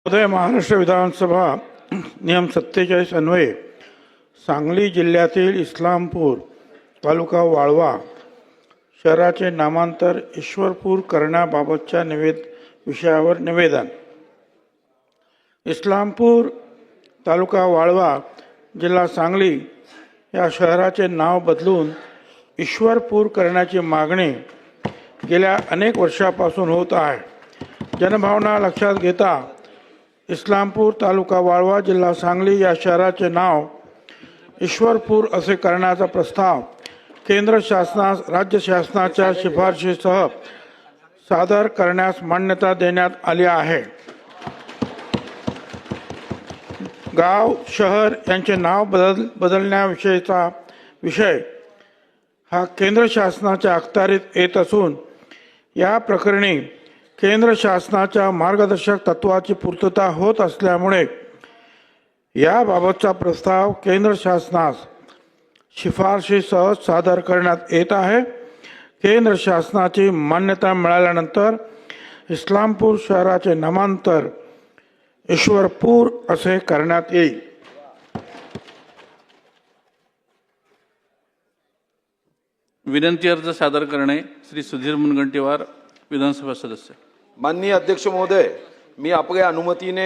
उदय महाराष्ट्र विधानसभा नियम 47 अन्वये सांगली जिल्ह्यातील इस्लामपूर तालुका वाळवा शहराचे नामांतर ईश्वरपूर करण्याबाबतच्या विषयावर निवेदन। इस्लामपूर तालुका वाळवा जिल्हा सांगली या शहराचे नाव बदलून ईश्वरपूर करण्याची मागणी गेल्या अनेक वर्षापासून होत आहे। जनभावना लक्षात घेता इस्लामपूर तालुका वाळवा जिल्हा सांगली या शहराचे नाव ईश्वरपूर असे करण्याचा प्रस्ताव केंद्र शासनास राज्य शासनाच्या शिफारशीसह सादर करण्यास मान्यता देण्यात आली आहे। गाव शहर यांचे नाव बदलण्याविषयीचा विषय हा केंद्र शासनाच्या अखत्यारीत येत असून या प्रकरणी केंद्र शासनाच्या मार्गदर्शक तत्वाची पूर्तता होत असल्यामुळे याबाबतचा प्रस्ताव केंद्र शासनास शिफारशीसह सादर करण्यात येत आहे। केंद्र शासनाची मान्यता मिळाल्यानंतर इस्लामपूर शहराचे नामांतर ईश्वरपूर असे करण्यात येईल। विनंती अर्ज सादर करणे श्री सुधीर मुनगंटीवार विधानसभा सदस्य। माननीय अध्यक्ष महोदय, मी आपल्या अनुमतीने